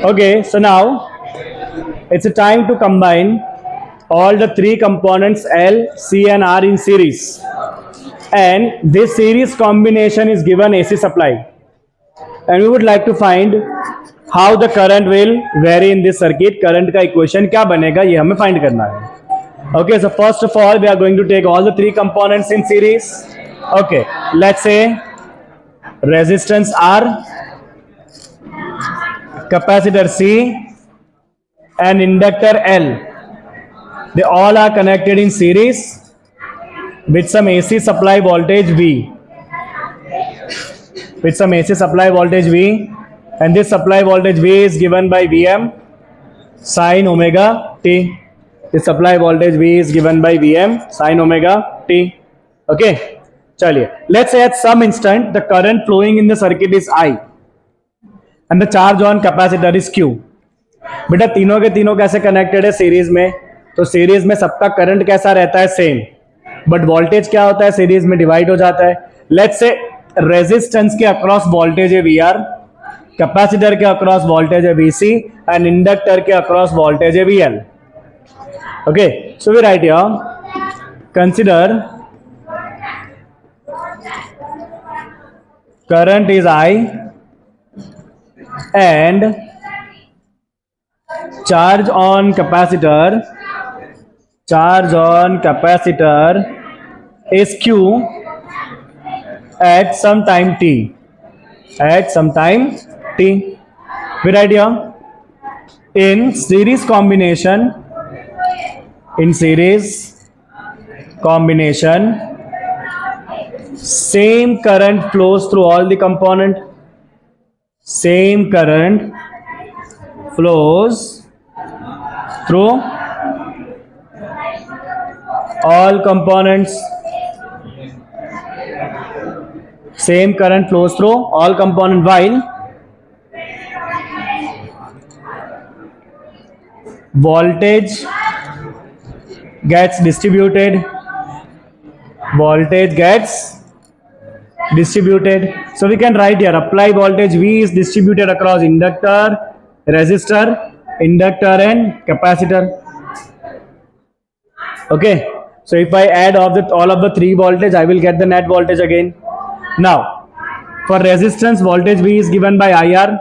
Okay, so now it's a time to combine all the three components L, C and R in series, and this series combination is given AC supply, and we would like to find how the current will vary in this circuit. Current का equation क्या बनेगा ये हमें find करना है. Okay, so first of all we are going to take all the three components in series. Okay, let's say resistance R, capacitor C and inductor L. They all are connected in series with some AC supply voltage V. With some AC supply voltage V, and this supply voltage V is given by Vm sin omega t. This supply voltage V is given by Vm sin omega t. Okay, chaliye. Let's say at some instant the current flowing in the circuit is I and the charge on capacitor is Q. बेटा तीनों के तीनों कैसे connected है series में? तो series में सबका करंट कैसा रहता है? सेम, बट वोल्टेज क्या होता है? सीरीज में डिवाइड हो जाता है. लेट्स से रेजिस्टेंस के अक्रॉस वोल्टेज है VR, कैपेसिटर के अक्रॉस वोल्टेज है VC एंड इंडक्टर के अक्रॉस वोल्टेज है VL. Okay, so we write here, consider current is I and charge on capacitor is Q at some time t. We write here, in series combination, same current flows through all the component. Same current flows through all components. Same current flows through all component, while voltage gets distributed. So we can write here, apply voltage V is distributed across inductor, resistor, inductor and capacitor. Okay, so if I add all of the three voltage, I will get the net voltage again. Now for resistance, voltage V is given by IR.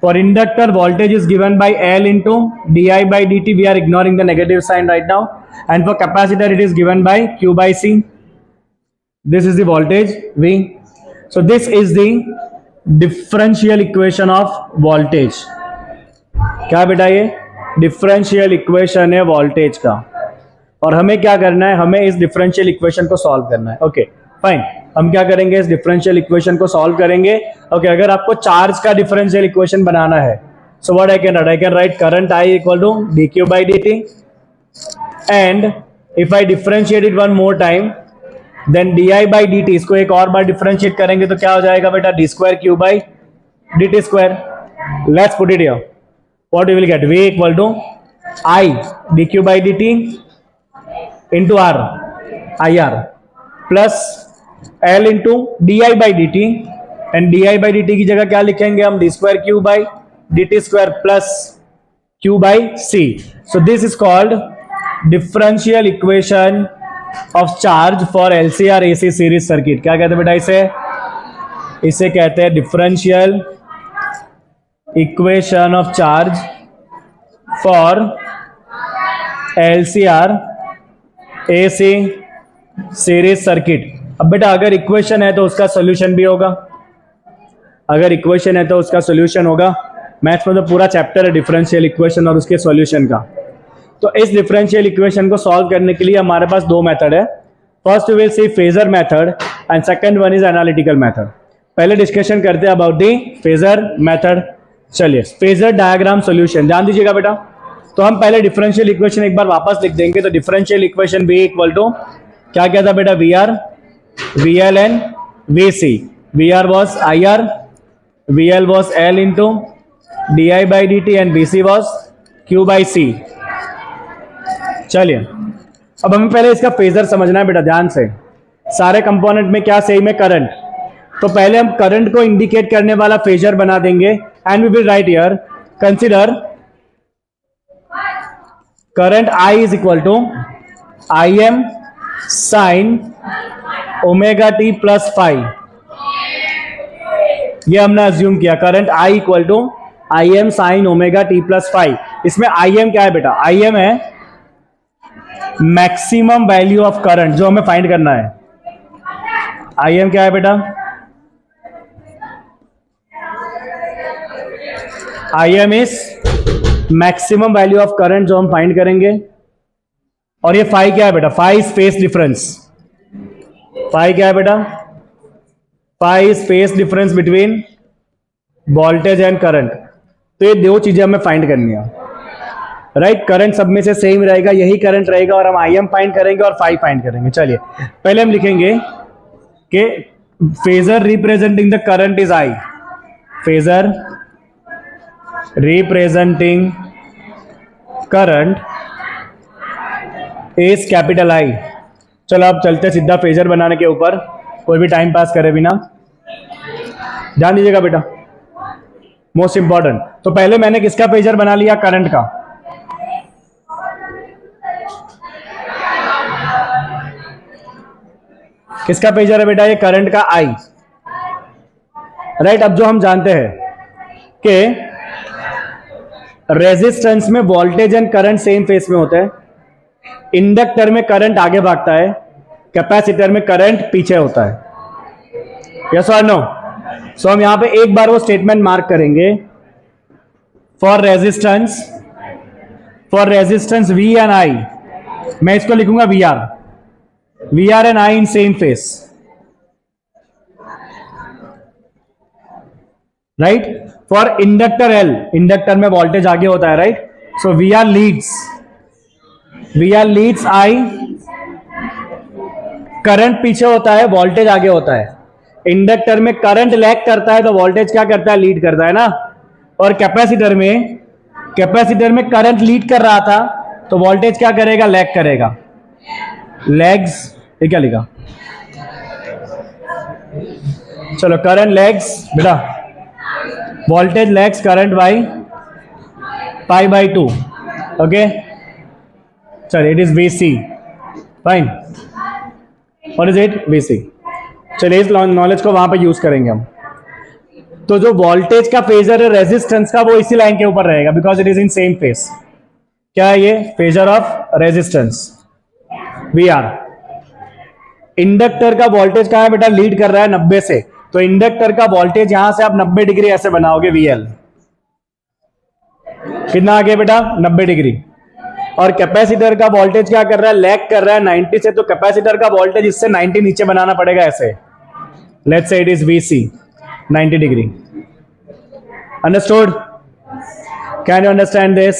For inductor, voltage is given by L into di by dt. We are ignoring the negative sign right now. And for capacitor, it is given by Q by C. This is the voltage V. So this is the differential equation of voltage. क्या बेटा ये differential equation है voltage का, और हमें क्या करना है? हमें इस differential equation को solve करना है. Okay, fine. हम क्या करेंगे? इस differential equation को solve करेंगे. Okay, अगर आपको charge का differential equation बनाना है, so what I can write? I can write current I equal to dq by dt, and if I differentiate it one more time, then di by dt, इसको एक और बार differentiate करेंगे तो क्या हो जाएगा बेटा? d square q by dt square. Let's put it here. What we will get? V equal to I dq by dt into R, IR, plus L into di by dt, and di by dt की जगह क्या लिखेंगे हम? d square q by dt square plus q by c. So this is called differential equation of charge for LCR AC series circuit. क्या कहते हैं बेटा इसे? इसे कहते हैं differential equation of charge for LCR AC series circuit. अब बेटा अगर इक्वेशन है तो उसका सोल्यूशन भी होगा. अगर इक्वेशन है तो उसका सोल्यूशन होगा. मैथ्स में तो पूरा चैप्टर है डिफरेंशियल इक्वेशन और उसके सॉल्यूशन का. तो इस डिफरेंशियल इक्वेशन को सॉल्व करने के लिए हमारे पास दो मेथड है. First we will see phasor method and second one is analytical method. पहले डिस्कशन करते हैं अबाउट दी फेजर मेथड. चलिए, फेजर डायग्राम सॉल्यूशन ध्यान दीजिएगा बेटा. तो हम पहले डिफरेंशियल इक्वेशन एक बार वापस लिख देंगे. तो differential equation V equal to क्या क्या था बेटा? VR, VL and VC. VR was IR, VL was L into di by dt and VC was Q by C. चलिए, अब हमें पहले इसका फेजर समझना है बेटा ध्यान से. सारे कंपोनेंट में क्या सेम है? करंट. तो पहले हम करंट को इंडिकेट करने वाला फेजर बना देंगे. and we will write here, consider current I is equal to Im sin omega t plus phi. ये हमने अज्यूम किया current I equal to Im sin omega t plus five. इसमें Im क्या है बेटा? Im है मैक्सिमम वैल्यू ऑफ करंट जो हमें फाइंड करना है. Im क्या है बेटा? Im is maximum value of current जो हम फाइंड करेंगे. और ये फाई क्या है बेटा? Phi is phase difference. Phi क्या है बेटा? Phi is phase difference between voltage and current. तो ये दो चीजें हमें फाइंड करनी है. राइट, करंट सब में से सेम रहेगा, यही करंट रहेगा और हम Im फाइंड करेंगे और फाई फाइंड करेंगे. चलिए पहले हम लिखेंगे कि phasor representing the current is I. Phasor representing current is capital I. चलो अब चलते सीधा फेजर बनाने के ऊपर, कोई भी टाइम पास करे बिना. ध्यान दीजिएगा बेटा, मोस्ट इंपॉर्टेंट. तो पहले मैंने किसका फेजर बना लिया? करंट का. किसका फेजर है बेटा? ये करंट का I. राइट, अब जो हम जानते हैं कि रेजिस्टेंस में voltage and current same face में होते हैं. इंडक्टर में करंट आगे भागता है, कैपेसिटर में करंट पीछे होता है. यस और नो? सो हम यहां पे एक बार वो स्टेटमेंट मार्क करेंगे. For resistance V and I, मैं इसको लिखूंगा V R and I in same phase. Right, for inductor L, inductor में वोल्टेज आगे होता है. Right, so V R leads I, current पीछे होता है, वोल्टेज आगे होता है. इंडक्टर में करंट लैग करता है तो वोल्टेज क्या करता है? लीड करता है ना. और कैपेसिटर में करंट लीड कर रहा था तो वोल्टेज क्या करेगा? लैग करेगा. लैग्स, ये क्या लिखा? चलो, करंट लैग्स बेटा, voltage lags current by pi by 2. Okay, चलो it is VC. Fine, what is it? VC. चलिए इस नॉलेज को वहां पे यूज करेंगे हम. तो जो वोल्टेज का फेजर है रेजिस्टेंस का, वो इसी लाइन के ऊपर रहेगा because it is in same face. क्या है ये? Phasor of resistance VR. Inductor का वोल्टेज कहां है बेटा? लीड कर रहा है 90 से, तो इंडक्टर का वोल्टेज यहां से आप 90 डिग्री ऐसे बनाओगे VL. कितना आगे बेटा? 90 डिग्री. और कैपेसिटर का वोल्टेज क्या कर रहा है? लैग कर रहा है 90 से, तो कैपेसिटर का वोल्टेज इससे 90 नीचे बनाना पड़ेगा ऐसे. Let's say it is VC 90 degree. Understood? Can you understand this?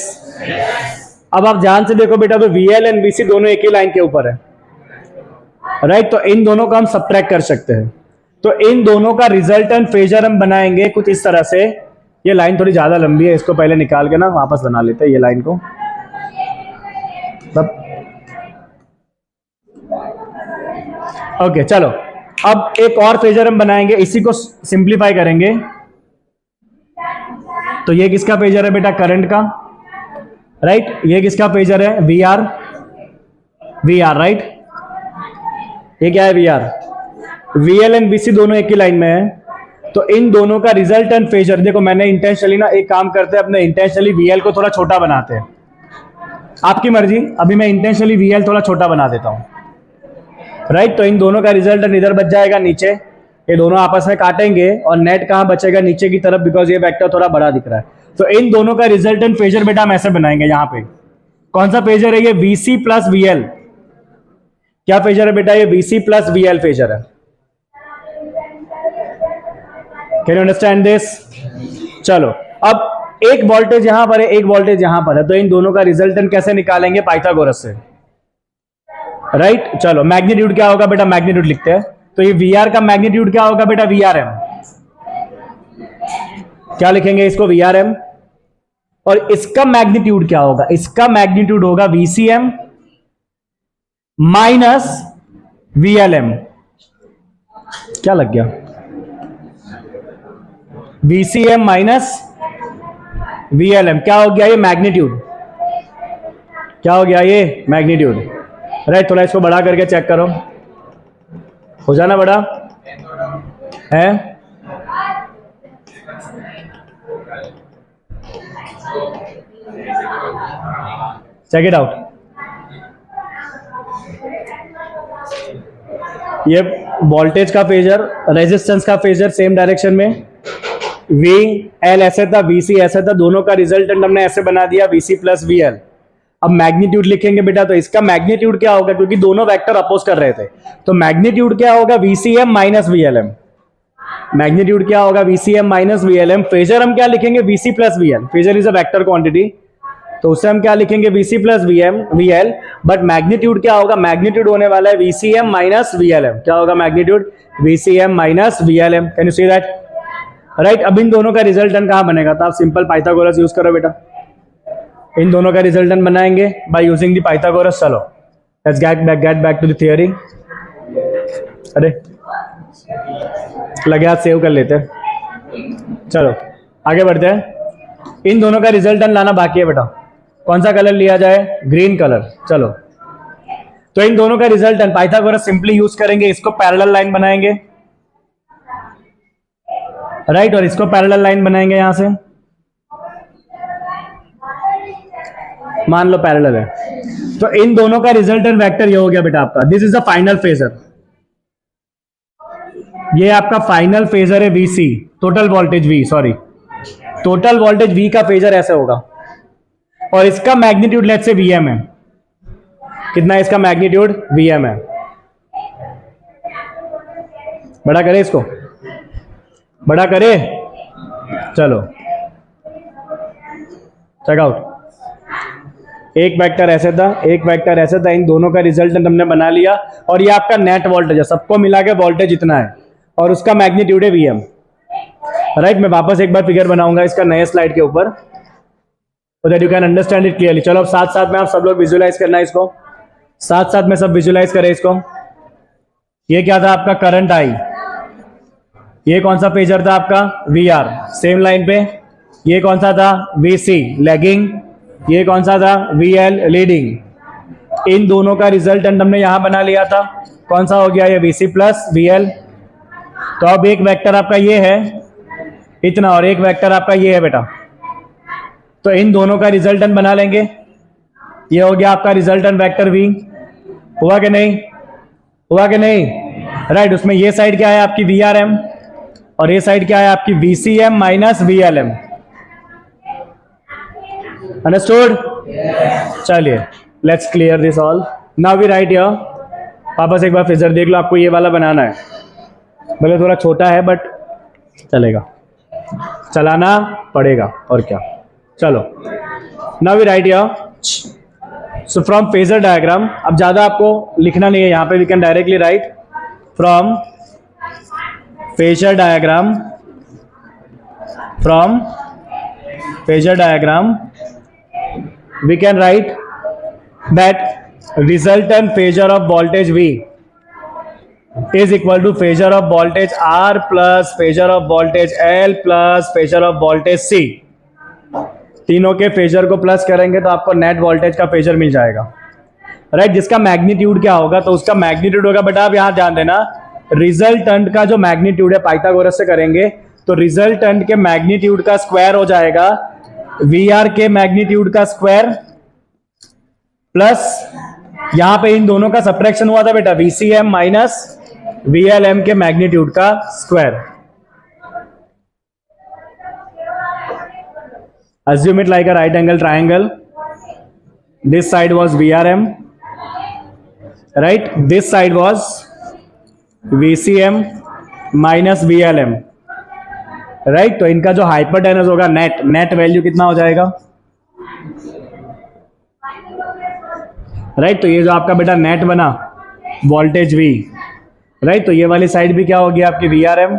अब आप ध्यान से देखो बेटा, तो VL एंड VC दोनों एक ही लाइन के ऊपर है. राइट, तो इन दोनों का हम सब्ट्रैक्ट कर सकते हैं. तो इन दोनों का रिजल्टेंट फेजर हम बनाएंगे कुछ इस तरह से. ये लाइन थोड़ी ज्यादा लंबी है, इसको पहले निकाल के ना वापस बना लेते हैं ये लाइन को. ओके, चलो अब एक और फेजर हम बनाएंगे, इसी को सिंप्लीफाई करेंगे. तो ये किसका फेजर है बेटा? करंट का. राइट, ये किसका फेजर है? VR. राइट, ये क्या है? VR. VL एंड VC दोनों एक ही लाइन में है, तो इन दोनों का रिजल्टेंट फेजर देखो. मैंने इंटेंशनली ना एक काम करते हैं, अपने इंटेंशनली VL को थोड़ा छोटा बनाते हैं. आपकी मर्जी, अभी मैं इंटेंशनली VL थोड़ा छोटा बना देता हूं. राइट, तो इन दोनों का रिजल्टेंट इधर बच जाएगा नीचे. ये दोनों आपस में काटेंगे और नेट कहां बचेगा? नीचे की तरफ, बिकॉज ये वेक्टर थोड़ा बड़ा दिख रहा है. तो इन दोनों का रिजल्टेंट फेजर बेटा हम ऐसे बनाएंगे. यहां पे कौन सा फेजर है? ये VC प्लस VL. क्या फेजर है बेटा? ये VC प्लस VL फेजर है. Can you understand this? चलो, अब एक वोल्टेज यहां पर है, एक वोल्टेज यहां पर है, तो इन दोनों का रिजल्टेंट कैसे निकालेंगे? पाइथागोरस से. राइट, चलो मैग्नीट्यूड क्या होगा बेटा? मैग्नीट्यूड लिखते हैं. तो ये VR का मैग्नीट्यूड क्या होगा बेटा? VRM. क्या लिखेंगे इसको? VRM. और इसका मैग्नीट्यूड क्या होगा? इसका मैग्नीट्यूड होगा VCM माइनस VLM. क्या लग गया? VCM माइनस VLM क्या हो गया ये मैग्नीट्यूड, क्या हो गया ये मैग्नीट्यूड। राइट, थोड़ा इसको बड़ा करके चेक करो, हो जाना बड़ा है। Check it out. ये वोल्टेज का फेजर, रेजिस्टेंस का फेजर सेम डायरेक्शन में, वी एल ऐसे था, VC ऐसे था, दोनों का रिजल्टेंट हमने ऐसे बना दिया VC प्लस VL। अब मैग्नीट्यूड लिखेंगे बेटा, तो इसका मैग्नीट्यूड क्या होगा, क्योंकि दोनों वेक्टर अपोज कर रहे थे, तो मैग्नीट्यूड क्या होगा VCM माइनस VLM। मैग्नीट्यूड क्या होगा VCM माइनस VLM। फेजर हम क्या लिखेंगे VC plus VL, phasor is a vector quantity, तो उससे हम क्या लिखेंगे VC plus VL। But magnitude क्या होगा, मैग्नीट्यूड होने वाला है VCM माइनस VLM। क्या होगा magnitude VCM minus VLM। Can you see that? Right, अब इन दोनों का रिजल्टेंट कहां बनेगा, तो आप सिंपल पाइथागोरस यूज करो बेटा, इन दोनों का रिजल्टेंट बनाएंगे बाय यूजिंग द पाइथागोरस। चलो let's get back to the theory. अरे लगे हाथ सेव कर लेते हैं। चलो आगे बढ़ते हैं। इन दोनों का रिजल्टेंट लाना बाकी है बेटा, कौन सा कलर लिया जाए, ग्रीन कलर। चलो, तो इन दोनों का रिजल्टेंट पाइथागोरस सिंपली यूज करेंगे, इसको पैरेलल लाइन बनाएंगे, राइट, और इसको पैरेलल लाइन बनाएंगे यहां से, मान लो पैरेलल है, तो इन दोनों का रिजल्टेंट वेक्टर ये हो गया बेटा आपका, this is the final phasor. ये आपका फाइनल फेजर है VC, total voltage V, sorry total voltage V का फेजर ऐसे होगा, और इसका मैग्नीट्यूड लेट्स से VM है। कितना है इसका मैग्नीट्यूड, VM है। बड़ा करे इसको, बड़ा करे, चलो चेक आउट। एक वेक्टर ऐसे था, एक वेक्टर ऐसे था, इन दोनों का रिजल्टेंट हमने बना लिया, और ये आपका नेट वोल्टेज है, सबको मिला के वोल्टेज इतना है, और उसका मैग्नीट्यूड है VM। राइट, मैं वापस एक बार फिगर बनाऊंगा इसका नए स्लाइड के ऊपर, so that you can understand it clearly। चलो अब साथ साथ में आप सब लोग विजुलाइज करना है इसको, साथ साथ में सब विजुलाइज करें इसको। ये क्या था आपका करंट I, ये कौन सा फेजर था आपका VR, सेम लाइन पे। ये कौन सा था VC लैगिंग, ये कौन सा था VL लीडिंग। इन दोनों का रिजल्टेंट हमने यहां बना लिया था, कौन सा हो गया ये VC प्लस VL। तो अब एक वेक्टर आपका ये है इतना, और एक वेक्टर आपका ये है बेटा, तो इन दोनों का रिजल्टेंट बना लेंगे। ये हो गया आपका रिजल्टेंट वेक्टर V, हुआ कि नहीं, हुआ कि नहीं, राइट। उसमें ये साइड क्या है आपकी VRM, और ये साइड क्या है आपकी VCM माइनस VLM। अंडरस्टूड? चलिए let's clear this all. Now we write here, वापस एक बार फिजर देख लो, आपको ये वाला बनाना है, भले थोड़ा छोटा है बट चलेगा, चलाना पड़ेगा और क्या। चलो now we write here, so from phasor diagram, अब ज्यादा आपको लिखना नहीं है यहाँ पे, we can directly write from phasor diagram, from phasor diagram we can write that resultant phasor of voltage V is equal to phasor of voltage R plus phasor of voltage L plus phasor of voltage C। तीनों के phasor को plus करेंगे तो आपको net voltage का phasor मिल जाएगा, right. जिसका magnitude क्या होगा, तो उसका मैग्नीट्यूड होगा बेटा, आप यहां ध्यान देना, रिजल्टेंट का जो मैग्नीट्यूड है पाइथागोरस से करेंगे, तो रिजल्टेंट के मैग्नीट्यूड का स्क्वायर हो जाएगा VR के मैग्नीट्यूड का स्क्वायर, प्लस यहां पे इन दोनों का सब्ट्रैक्शन हुआ था बेटा, VCM माइनस VLM के मैग्नीट्यूड का square. Assume it like a right angle triangle. This side was VRM, right? This side was VCM minus VLM, right. तो इनका जो हाइपोटेनस होगा नेट वैल्यू कितना हो जाएगा, राइट। तो ये जो आपका बेटा नेट बना वोल्टेज V, राइट, तो ये वाली साइड भी क्या होगी आपकी VRM।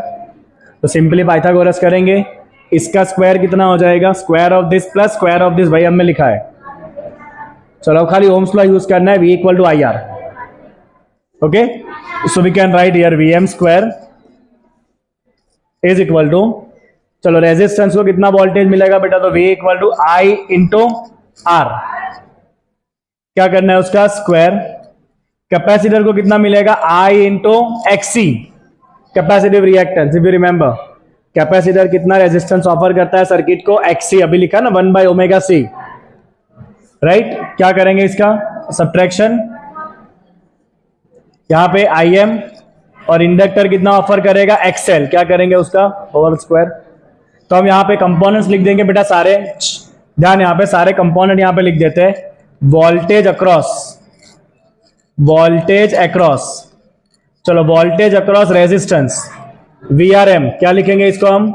तो सिंपली पाइथागोरस करेंगे, इसका स्क्वायर कितना हो जाएगा, square of this plus square of this, भाई हमने लिखा है। चलो खाली ओम्स लॉ यूज करना है, V equal to IR, okay. So we can write here VM square is equal to, चलो रेजिस्टेंस को कितना वोल्टेज मिलेगा बेटा, तो V equal to I into R, क्या करना है उसका स्क्वायर। कैपेसिटर को कितना मिलेगा, I into XC, capacitive reactance. If you remember capacitor कितना रेजिस्टेंस ऑफर करता है सर्किट को, एक्सी, अभी लिखा ना 1 बाई ओमेगा सी, राइट। क्या करेंगे इसका सब्ट्रैक्शन, यहां पे IM और इंडक्टर कितना ऑफर करेगा, XL, क्या करेंगे उसका होल स्क्वायर। तो हम यहाँ पे कंपोनेंट्स लिख देंगे बेटा सारे, ध्यान यहाँ पे सारे कंपोनेंट यहाँ पे लिख देते हैं। वोल्टेज अक्रॉस, वोल्टेज अक्रॉस, चलो वोल्टेज अक्रॉस रेजिस्टेंस VRM, क्या लिखेंगे इसको हम,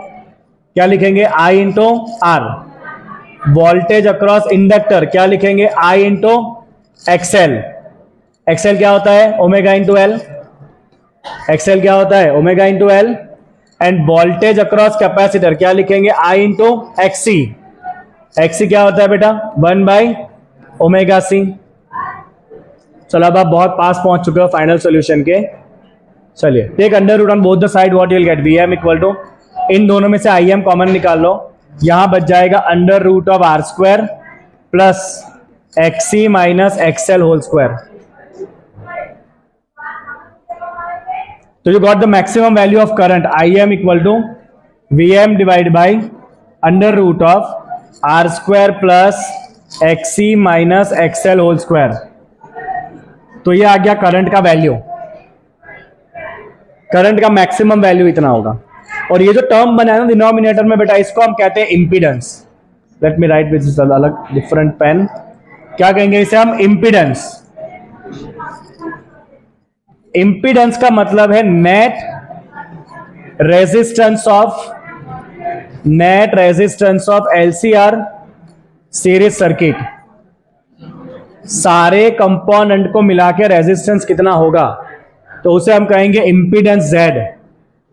क्या लिखेंगे I into R. Voltage across inductor क्या लिखेंगे, I इंटू XL। XL क्या होता है, ओमेगा इंटू एल। XL क्या होता है, omega into L. End voltage across capacitor क्या लिखेंगे, I इंटू XC। XC क्या होता है बेटा, 1 बाई ओमेगा सी। चलो अब आप बहुत पास पहुंच चुके हो फाइनल सॉल्यूशन के। चलिए take under root on both the side, what you will get, VM equal to, इन दोनों में से IM कॉमन निकाल लो, यहां बच जाएगा under root of R square plus XC minus XL whole square. तो you got the maximum value of current IM equal to VM divide by under root of R square plus XC minus XL whole square. तो ये आ गया current का value, current का maximum value इतना होगा। और ये जो टर्म बना है ना डिनोमिनेटर में बेटा, इसको हम कहते हैं impedance. Let me right with अलग डिफरेंट पेन, क्या कहेंगे इसे हम, इंपीडेंस। इंपीडेंस का मतलब है net resistance of LCR series circuit, सारे कंपोनेंट को मिला के रेजिस्टेंस कितना होगा, तो उसे हम कहेंगे इंपीडेंस Z।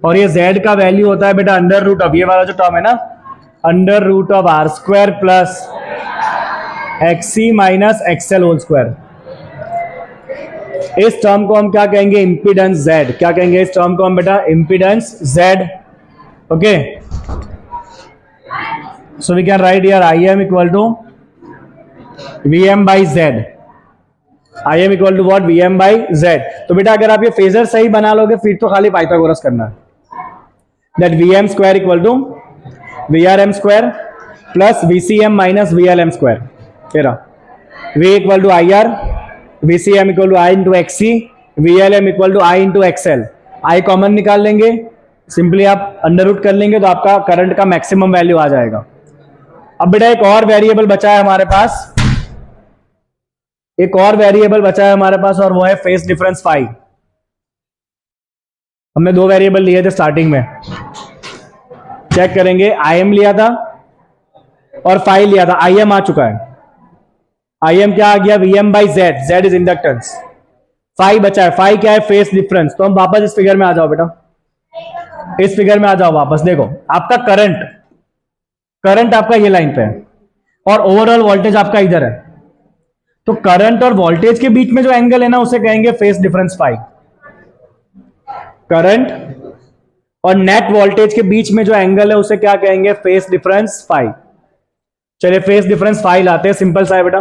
और ये Z का वैल्यू होता है बेटा अंडर रूट ऑफ, ये वाला जो टर्म है ना, under root of R square plus XC minus XL whole square. इस टर्म को हम क्या कहेंगे, इंपीडेंस Z। क्या कहेंगे इस टर्म को हम बेटा, impedance Z। Okay, so we can write here IM equal to VM by Z। IM equal to what, VM by Z। तो बेटा अगर आप ये फेजर सही बना लोगे फिर तो खाली पाइथागोरस करना है। That VM square equal to VRM square plus VCM minus VLM square. तेरा V equal to IR, VCM equal to I into XC, VLM equal to I into XL। I common निकाल लेंगे, simply आप under root कर लेंगे तो आपका current का maximum value आ जाएगा। अब बेटा एक और वेरिएबल बचा है हमारे पास, एक और वेरिएबल बचा है हमारे पास, और वो है फेज डिफरेंस फाई। हमने दो वेरिएबल लिए थे स्टार्टिंग में, चेक करेंगे, IM लिया था और फाई लिया था। IM आ चुका है, IM क्या आ गया, VM by Z, Z is inductance. Phi बचा है, फाई क्या है, फेज डिफरेंस। तो हम वापस इस फिगर में आ जाओ बेटा, इस फिगर में आ जाओ वापस। देखो आपका करंट आपका ये लाइन पे है और ओवरऑल वोल्टेज आपका इधर है। तो करंट और वोल्टेज के बीच में जो एंगल है ना उसे कहेंगे फेज डिफरेंस फाई। करंट और नेट वोल्टेज के बीच में जो एंगल है उसे क्या कहेंगे, फेज डिफरेंस फाई। चलिए फेज डिफरेंस फाई लाते हैं, सिंपल सा है बेटा।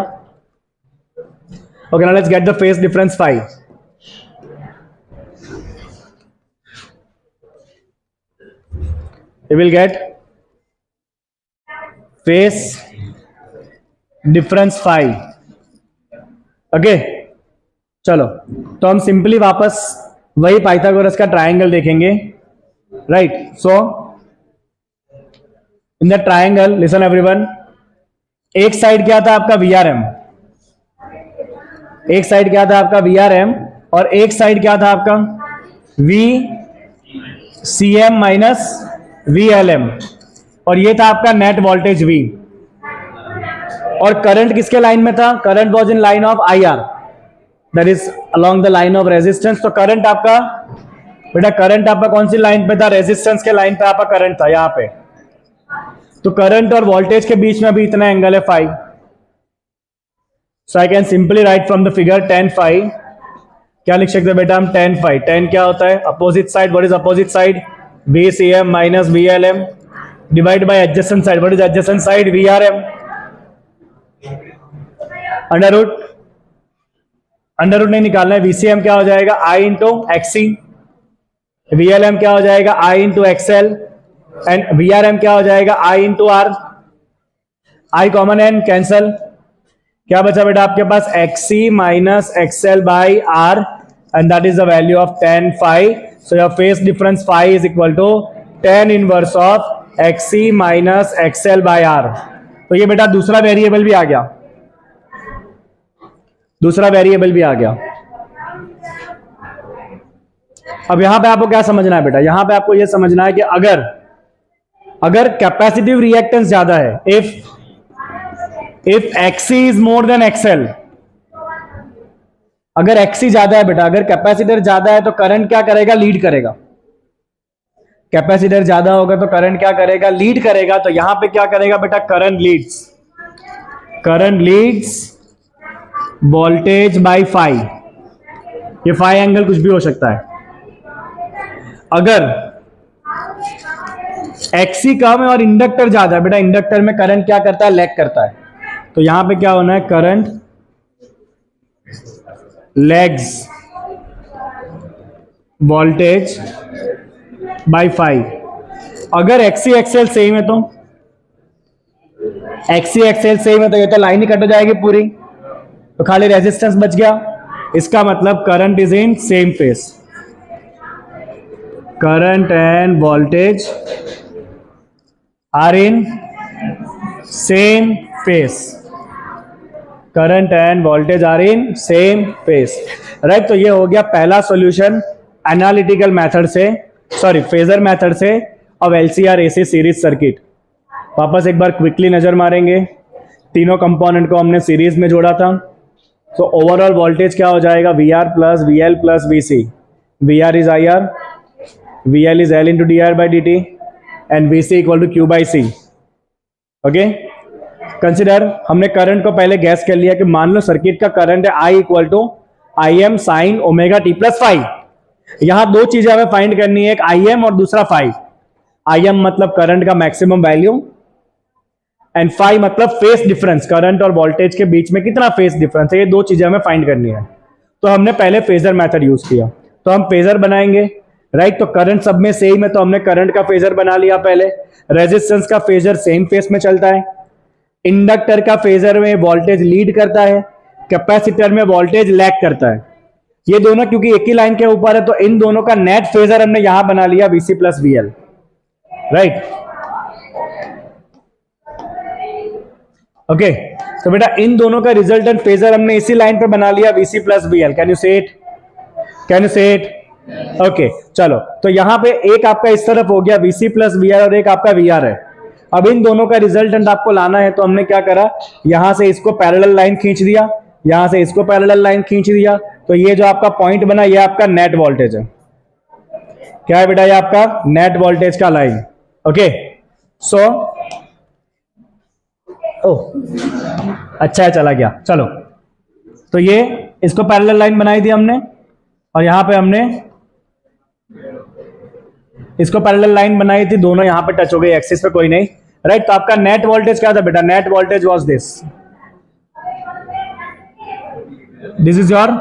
Okay, now let's get the phase difference phi. You will get phase difference phi। Okay, चलो तो हम सिंपली वापस वही पाइथागोरस का ट्रायंगल देखेंगे, right. So in the triangle, listen everyone, एक साइड क्या था आपका VRM, एक साइड क्या था आपका VRM और एक साइड क्या था आपका VCM माइनस VLM, और ये था आपका नेट वोल्टेज V। और करंट किसके लाइन में था, current was in line of IR, that is along the line of resistance. तो करंट आपका बेटा, करंट आपका कौन सी लाइन पे था, रेजिस्टेंस के लाइन पे आपका करंट था यहां पे। तो करंट और वोल्टेज के बीच में भी इतना एंगल है phi. So I can simply write from the figure tan phi. क्या लिख सकते हैं बेटा हम, tan फाई। tan क्या होता है, opposite side. What is opposite side, VCM minus VLM। Divide by adjacent side. What is adjacent side? VRM. Under root नहीं निकालना है. VCM क्या हो जाएगा? I into XC. VLM क्या हो जाएगा? I into XL. And VRM क्या हो जाएगा? I into R. I common and cancel. क्या बचा बेटा आपके पास? XC minus XL by R and that is the value of tan phi. So your phase difference phi is equal to tan inverse of XC minus XL by R. तो ये बेटा दूसरा variable भी आ गया. दूसरा वेरिएबल भी आ गया. अब यहां पे आपको क्या समझना है बेटा? यहां पे आपको यह समझना है कि अगर कैपेसिटिव रिएक्टेंस ज्यादा है, if XC is more than XL, अगर XC ज्यादा है बेटा, अगर कैपेसिटर ज्यादा है तो करंट क्या करेगा? लीड करेगा. कैपेसिटर ज्यादा होगा तो करंट क्या करेगा? लीड करेगा. तो यहां पे क्या करेगा बेटा? Current Leeds voltage by phi. ये phi एंगल कुछ भी हो सकता है. अगर XC कम है और इंडक्टर ज्यादा है बेटा, इंडक्टर में करंट क्या करता है? लैग करता है. तो यहां पे क्या होना है? Current lags voltage by phi. अगर XC XL सेम है तो ये तो लाइन ही कट हो जाएगी पूरी, तो खाली रेजिस्टेंस बच गया. इसका मतलब current is in same phase. Current and voltage are in same phase. Current and voltage are in same phase. Right. तो ये हो गया पहला सॉल्यूशन एनालिटिकल मेथड से, सॉरी फेजर मेथड से अब LCR AC सीरीज सर्किट. वापस एक बार क्विकली नजर मारेंगे. तीनों कंपोनेंट को हमने सीरीज में जोड़ा था. तो ओवरऑल वोल्टेज क्या हो जाएगा? VR plus VL plus VC. VR is IR, VL is L into DR by DT and VC equal to Q by C. Okay. Consider, हमने करंट को पहले गैस कर लिया कि मान लो सर्किट का करंट है I equal to IM sine omega t plus phi. यहां दो चीजें हमें फाइंड करनी है, एक IM और दूसरा phi. IM मतलब करंट का मैक्सिमम वैल्यू एंड phi मतलब फेस डिफरेंस, करंट और वोल्टेज के बीच में कितना फेस डिफरेंस है. ये दो चीजें हमें फाइंड करनी है. तो हमने पहले फेजर मेथड यूज किया. तो हम फेजर बनाएंगे. राइट. तो करंट सब में सेम है तो हमने करंट का फेजर बना लिया पहले. रेजिस्टेंस का फेजर सेम फेस में चलता है. इंडक्टर का फेजर में वोल्टेज लीड करता है, कैपेसिटर में वोल्टेज लैग करता है. ये दोनों क्योंकि एक ही लाइन के ऊपर है तो इन दोनों का नेट फेजर हमने यहां बना लिया VC plus VL. Right. Okay. तो बेटा इन दोनों का रिजल्टेंट फेजर हमने इसी लाइन पे बना लिया VC plus VL. Can you से इट? ओके. चलो, तो यहां पे एक आपका इस तरफ हो गया VC प्लस VL और एक आपका VR है. अब इन दोनों का रिजल्टेंट आपको लाना है तो हमने क्या करा? यहां से इसको पैरेलल लाइन खींच दिया, यहां से इसको पैरेलल लाइन खींच दिया. तो ये जो आपका पॉइंट बना ये आपका नेट वोल्टेज है. क्या है बेटा? ये आपका नेट वोल्टेज का लाइन. ओके. सो अच्छा है, चला गया. चलो, तो ये इसको पैरेलल लाइन बनाई थी हमने और यहां पे हमने इसको पैरेलल लाइन बनाई थी. दोनों यहां पे टच हो गई एक्सिस पे, कोई नहीं. राइट. तो आपका नेट वोल्टेज क्या था बेटा? Net voltage was this is your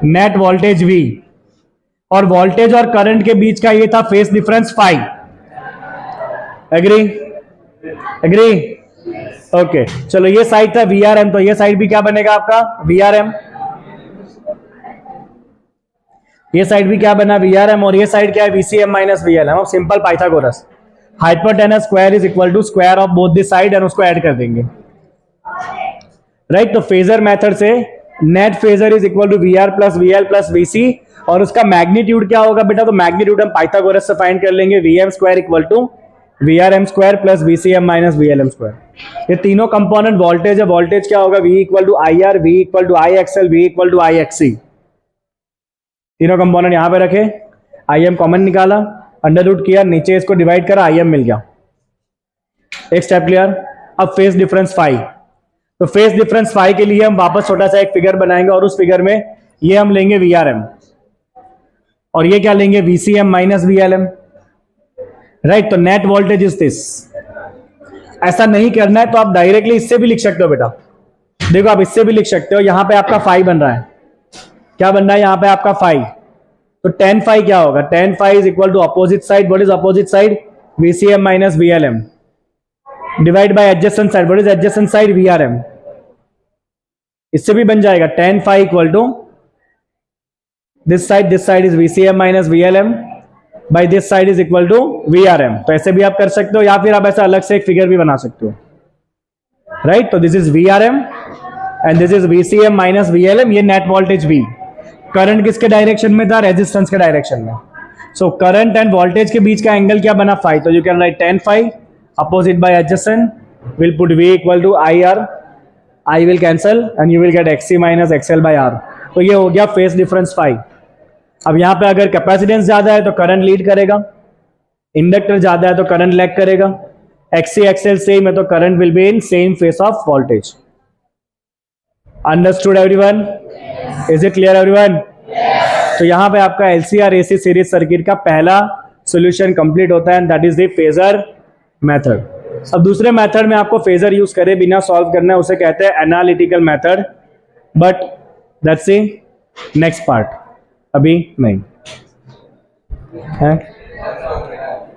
net voltage V. और वोल्टेज और करंट के बीच का ये था phase difference phi. Agree? Okay. चलो, ये साइड था VRM, तो ये साइड भी क्या बनेगा आपका? VRM. ये साइड भी क्या बना? VRM. और ये साइड क्या है? VCM minus VLM. अब simple Pythagoras, hypotenuse square is equal to square of both the side and उसको ऐड कर देंगे. राइट. तो फेजर मेथड से net phasor is equal to VR plus VL plus VC. और उसका मैग्नीट्यूड क्या होगा बेटा? तो मैग्नीट्यूड हम पाइथागोरस से फाइंड कर लेंगे. VM square equal to VRM square plus VCM minus VLM square. ये तीनों कंपोनेंट वोल्टेज है. वोल्टेज क्या होगा? V equal to IR, V equal to IXL, V equal to IXC. तीनों कंपोनेंट यहां पे रखे, IM कॉमन निकाला, अंडर रूट किया, नीचे इसको डिवाइड करा, IM मिल गया. एक स्टेप क्लियर. अब फेस डिफरेंस phi. तो फेस डिफरेंस phi के लिए हम वापस छोटा सा एक फिगर बनाएंगे और उस फिगर में ये हम लेंगे VRM और ये क्या लेंगे? VCM minus VLM. राइट, तो नेट वोल्टेज इज दिस। ऐसा नहीं करना है तो आप डायरेक्टली इससे भी लिख सकते हो बेटा। देखो आप इससे भी लिख सकते हो, यहां पे आपका फाई बन रहा है, क्या बन रहा है यहां पे आपका फाई, तो tan फाई क्या होगा, tan phi is equal to opposite side, what is opposite side, VCM minus VLM divide by adjacent side, what is adjacent side, VRM। इससे भी बन जाएगा tan phi equal to this side is VCM minus VLM by this side is equal to VRM। तो ऐसे भी आप कर सकते हो, या फिर आप ऐसा अलग से एक फिगर भी बना सकते हो, राइट। तो this is VRM and this is VCM minus VLM, ये नेट वोल्टेज V। करंट किसके डायरेक्शन में था, रेजिस्टेंस के डायरेक्शन में। सो करंट एंड वोल्टेज के बीच का एंगल क्या बना, फाई, तो you can write tan phi opposite by adjacent, will put V equal to IR, I will cancel and you will get XC minus XL by R। तो ये हो गया फेज डिफरेंस फाई। अब यहां पे अगर कैपेसिटेंस ज्यादा है तो करंट लीड करेगा, इंडक्टर ज्यादा है तो करंट लैग करेगा, XC XL सेम है तो current will be in same face of voltage. Understood everyone, is it clear everyone? तो यहां पे आपका LC और AC सीरीज सर्किट का पहला सॉल्यूशन कंप्लीट होता है and that is the phasor method. अब दूसरे मेथड में आपको फेजर यूज करे बिना सॉल्व करना है, उसे कहते हैं analytical method, but that's the next part, अभी नहीं है।